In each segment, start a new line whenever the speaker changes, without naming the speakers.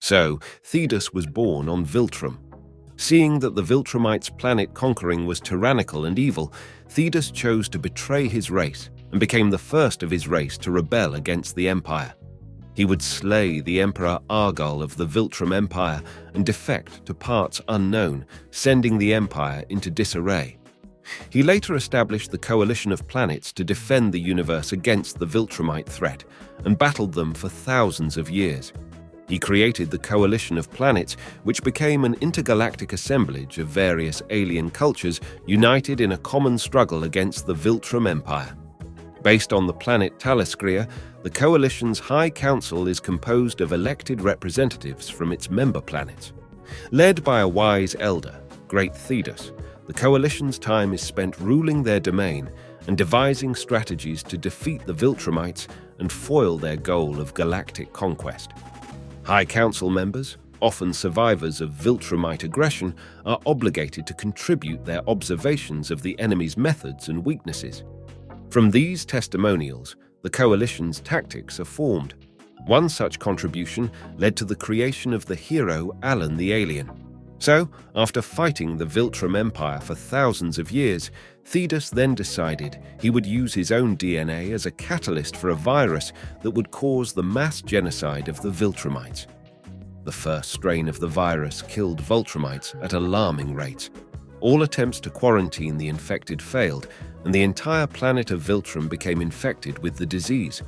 So, Thaedus was born on Viltrum. Seeing that the Viltrumites' planet conquering was tyrannical and evil, Thaedus chose to betray his race and became the first of his race to rebel against the Empire. He would slay the Emperor Argol of the Viltrum Empire and defect to parts unknown, sending the Empire into disarray. He later established the Coalition of Planets to defend the universe against the Viltrumite threat and battled them for thousands of years. He created the Coalition of Planets, which became an intergalactic assemblage of various alien cultures united in a common struggle against the Viltrum Empire. Based on the planet Thalascria, the Coalition's High Council is composed of elected representatives from its member planets. Led by a wise elder, Great Thaedus, the Coalition's time is spent ruling their domain and devising strategies to defeat the Viltrumites and foil their goal of galactic conquest. High Council members, often survivors of Viltrumite aggression, are obligated to contribute their observations of the enemy's methods and weaknesses. From these testimonials, the Coalition's tactics are formed. One such contribution led to the creation of the hero Alan the Alien. So, after fighting the Viltrum Empire for thousands of years, Thaedus then decided he would use his own DNA as a catalyst for a virus that would cause the mass genocide of the Viltrumites. The first strain of the virus killed Viltrumites at alarming rates. All attempts to quarantine the infected failed, and the entire planet of Viltrum became infected with the disease.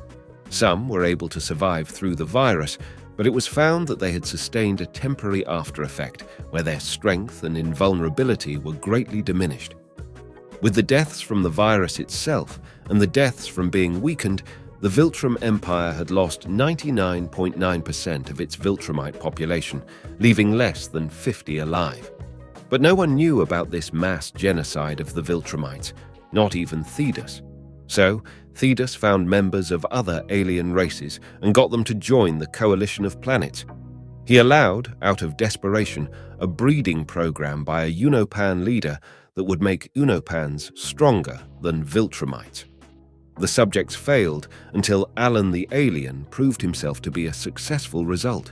Some were able to survive through the virus, but it was found that they had sustained a temporary after-effect where their strength and invulnerability were greatly diminished. With the deaths from the virus itself and the deaths from being weakened, the Viltrum Empire had lost 99.9% of its Viltrumite population, leaving less than 50 alive. But no one knew about this mass genocide of the Viltrumites, not even Thaedus. So, Thaedus found members of other alien races and got them to join the Coalition of Planets. He allowed, out of desperation, a breeding program by a Unopan leader that would make Unopans stronger than Viltrumites. The subjects failed until Alan the Alien proved himself to be a successful result.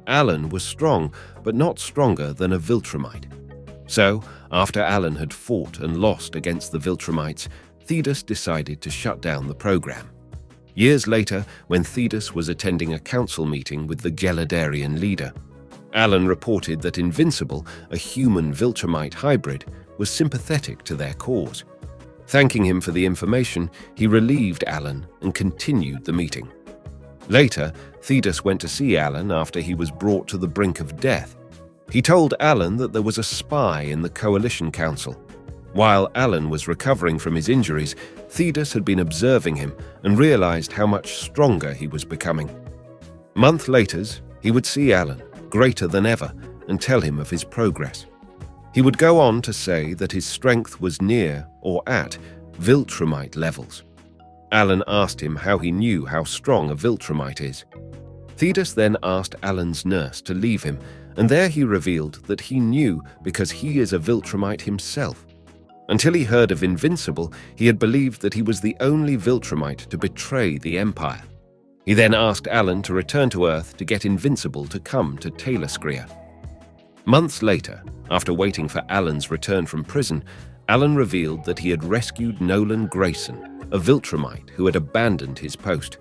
Alan was strong, but not stronger than a Viltrumite. So, after Alan had fought and lost against the Viltrumites, Thaedus decided to shut down the program. Years later, when Thaedus was attending a council meeting with the Geladarian leader, Alan reported that Invincible, a human Viltrumite hybrid, was sympathetic to their cause. Thanking him for the information, he relieved Alan and continued the meeting. Later, Thaedus went to see Alan after he was brought to the brink of death. He told Alan that there was a spy in the Coalition Council. While Alan was recovering from his injuries, Thaedus had been observing him and realized how much stronger he was becoming. Months later, he would see Alan, greater than ever, and tell him of his progress. He would go on to say that his strength was near, or at, Viltrumite levels. Alan asked him how he knew how strong a Viltrumite is. Thaedus then asked Alan's nurse to leave him, and there he revealed that he knew because he is a Viltrumite himself. Until he heard of Invincible, he had believed that he was the only Viltrumite to betray the Empire. He then asked Alan to return to Earth to get Invincible to come to Thalascria. Months later, after waiting for Alan's return from prison, Alan revealed that he had rescued Nolan Grayson, a Viltrumite who had abandoned his post.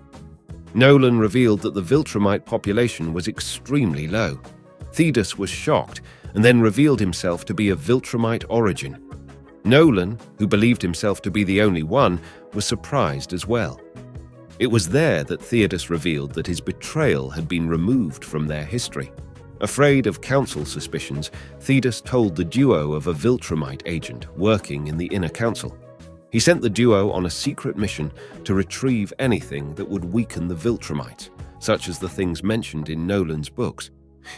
Nolan revealed that the Viltrumite population was extremely low. Thaedus was shocked and then revealed himself to be of Viltrumite origin. Nolan, who believed himself to be the only one, was surprised as well. It was there that Thaedus revealed that his betrayal had been removed from their history. Afraid of council suspicions, Thaedus told the duo of a Viltrumite agent working in the inner council. He sent the duo on a secret mission to retrieve anything that would weaken the Viltrumites, such as the things mentioned in Nolan's books.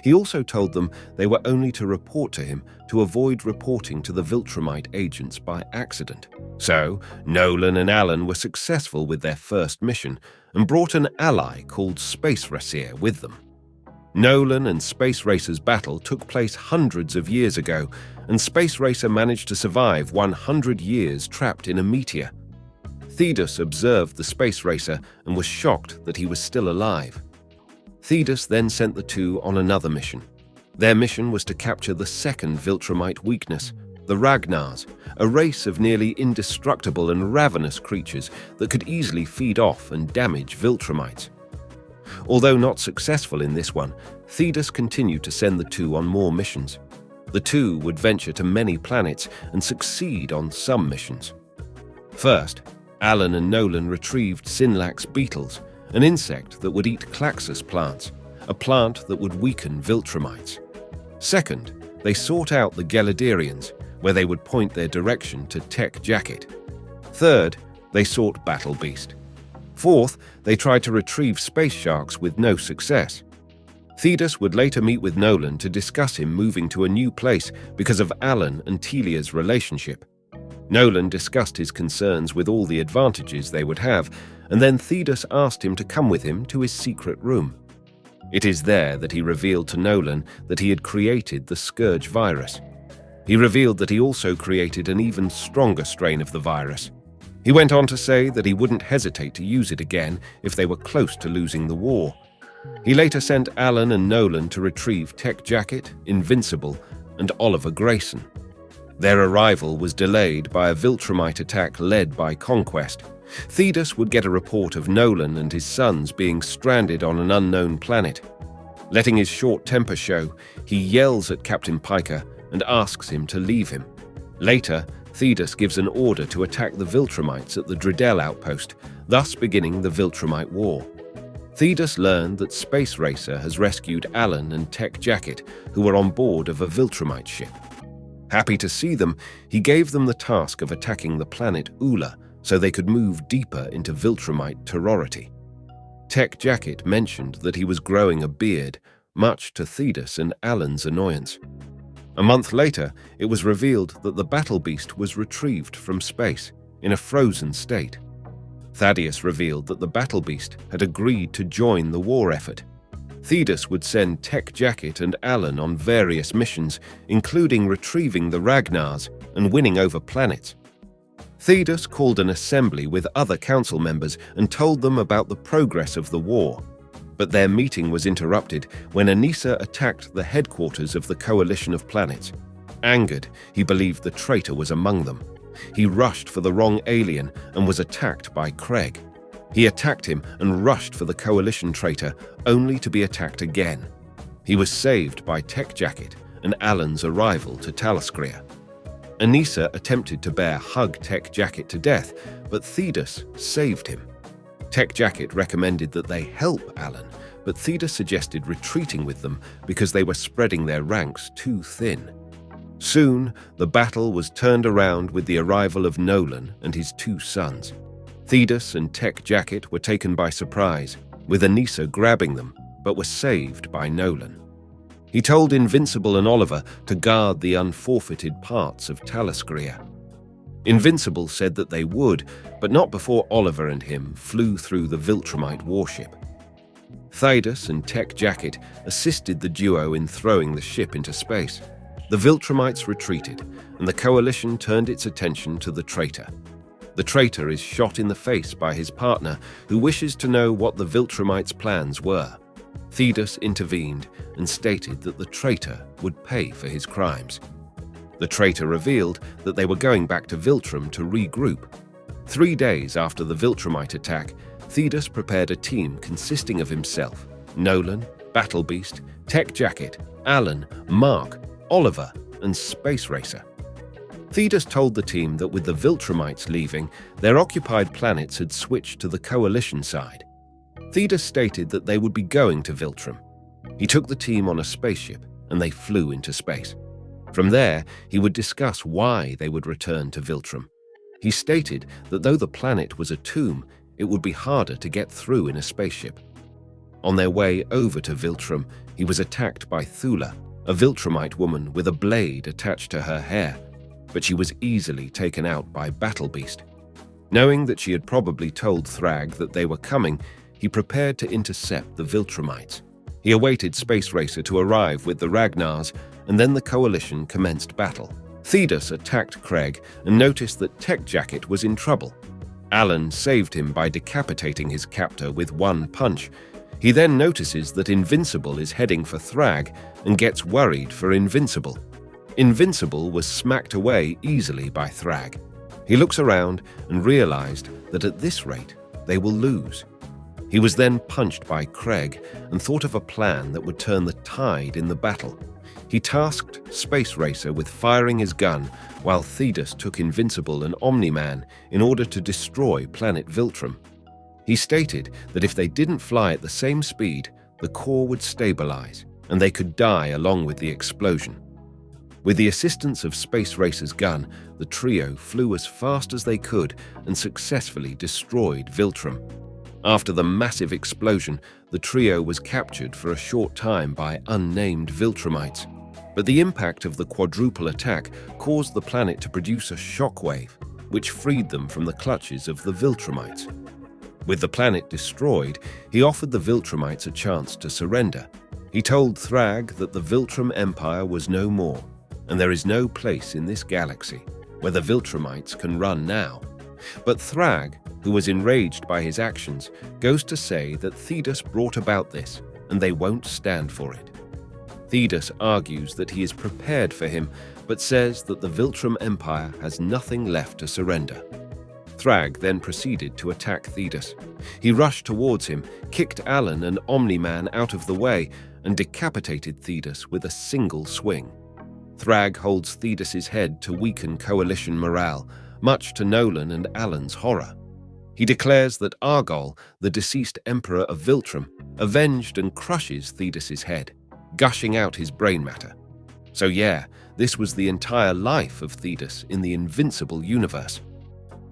He also told them they were only to report to him to avoid reporting to the Viltrumite agents by accident. So, Nolan and Alan were successful with their first mission and brought an ally called Space Racer with them. Nolan and Space Racer's battle took place hundreds of years ago, and Space Racer managed to survive 100 years trapped in a meteor. Thaedus observed the Space Racer and was shocked that he was still alive. Thaedus then sent the two on another mission. Their mission was to capture the second Viltrumite weakness, the Ragnars, a race of nearly indestructible and ravenous creatures that could easily feed off and damage Viltrumites. Although not successful in this one, Thaedus continued to send the two on more missions. The two would venture to many planets and succeed on some missions. First, Alan and Nolan retrieved Sinlax beetles, an insect that would eat Klaxus plants, a plant that would weaken Viltrumites. Second, they sought out the Gelidirians, where they would point their direction to Tech Jacket. Third, they sought Battle Beast. Fourth, they tried to retrieve space sharks with no success. Thaedus would later meet with Nolan to discuss him moving to a new place because of Alan and Telia's relationship. Nolan discussed his concerns with all the advantages they would have, and then Thaedus asked him to come with him to his secret room. It is there that he revealed to Nolan that he had created the Scourge virus. He revealed that he also created an even stronger strain of the virus. He went on to say that he wouldn't hesitate to use it again if they were close to losing the war. He later sent Alan and Nolan to retrieve Tech Jacket, Invincible, and Oliver Grayson. Their arrival was delayed by a Viltrumite attack led by Conquest. Thaedus would get a report of Nolan and his sons being stranded on an unknown planet. Letting his short temper show, he yells at Captain Piker and asks him to leave him. Later, Thaedus gives an order to attack the Viltrumites at the Driddell outpost, thus beginning the Viltrumite War. Thaedus learned that Space Racer has rescued Alan and Tech Jacket, who were on board of a Viltrumite ship. Happy to see them, he gave them the task of attacking the planet Ula so they could move deeper into Viltrumite terrority. Tech Jacket mentioned that he was growing a beard, much to Thaedus and Alan's annoyance. A month later, it was revealed that the Battle Beast was retrieved from space in a frozen state. Thaedus revealed that the Battle Beast had agreed to join the war effort. Thaedus would send Tech Jacket and Alan on various missions, including retrieving the Ragnars and winning over planets. Thaedus called an assembly with other council members and told them about the progress of the war. But their meeting was interrupted when Anissa attacked the headquarters of the Coalition of Planets. Angered, he believed the traitor was among them. He rushed for the wrong alien and was attacked by Craig. He attacked him and rushed for the Coalition traitor, only to be attacked again. He was saved by Tech Jacket and Alan's arrival to Thalascria. Anissa attempted to bear hug Tech Jacket to death, but Thaedus saved him. Tech Jacket recommended that they help Alan, but Thaedus suggested retreating with them because they were spreading their ranks too thin. Soon, the battle was turned around with the arrival of Nolan and his two sons. Thaedus and Tech Jacket were taken by surprise, with Anissa grabbing them, but were saved by Nolan. He told Invincible and Oliver to guard the unforfeited parts of Thalascria. Invincible said that they would, but not before Oliver and him flew through the Viltrumite warship. Thaedus and Tech Jacket assisted the duo in throwing the ship into space. The Viltrumites retreated, and the Coalition turned its attention to the traitor. The traitor is shot in the face by his partner, who wishes to know what the Viltrumites' plans were. Thaedus intervened and stated that the traitor would pay for his crimes. The traitor revealed that they were going back to Viltrum to regroup. 3 days after the Viltrumite attack, Thaedus prepared a team consisting of himself, Nolan, Battle Beast, Tech Jacket, Alan, Mark, Oliver, and Space Racer. Thaedus told the team that with the Viltrumites leaving, their occupied planets had switched to the Coalition side. Thaedus stated that they would be going to Viltrum. He took the team on a spaceship, and they flew into space. From there, he would discuss why they would return to Viltrum. He stated that though the planet was a tomb, it would be harder to get through in a spaceship. On their way over to Viltrum, he was attacked by Thula, a Viltrumite woman with a blade attached to her hair, but she was easily taken out by Battle Beast. Knowing that she had probably told Thragg that they were coming, he prepared to intercept the Viltrumites. He awaited Space Racer to arrive with the Ragnars, and then the Coalition commenced battle. Thaedus attacked Craig and noticed that Tech Jacket was in trouble. Alan saved him by decapitating his captor with one punch. He then notices that Invincible is heading for Thragg and gets worried for Invincible. Invincible was smacked away easily by Thragg. He looks around and realized that at this rate, they will lose. He was then punched by Craig and thought of a plan that would turn the tide in the battle. He tasked Space Racer with firing his gun while Thaedus took Invincible and Omni-Man in order to destroy planet Viltrum. He stated that if they didn't fly at the same speed, the core would stabilize and they could die along with the explosion. With the assistance of Space Racer's gun, the trio flew as fast as they could and successfully destroyed Viltrum. After the massive explosion, the trio was captured for a short time by unnamed Viltrumites. But the impact of the quadruple attack caused the planet to produce a shockwave, which freed them from the clutches of the Viltrumites. With the planet destroyed, he offered the Viltrumites a chance to surrender. He told Thragg that the Viltrum Empire was no more, and there is no place in this galaxy where the Viltrumites can run now. But Thragg, who was enraged by his actions, goes to say that Thaedus brought about this, and they won't stand for it. Thaedus argues that he is prepared for him, but says that the Viltrum Empire has nothing left to surrender. Thragg then proceeded to attack Thaedus. He rushed towards him, kicked Alan and Omni-Man out of the way, and decapitated Thaedus with a single swing. Thragg holds Thaedus's head to weaken coalition morale, much to Nolan and Alan's horror. He declares that Argol, the deceased emperor of Viltrum, avenged and crushes Thaedus's head, gushing out his brain matter. So yeah, this was the entire life of Thaedus in the Invincible universe.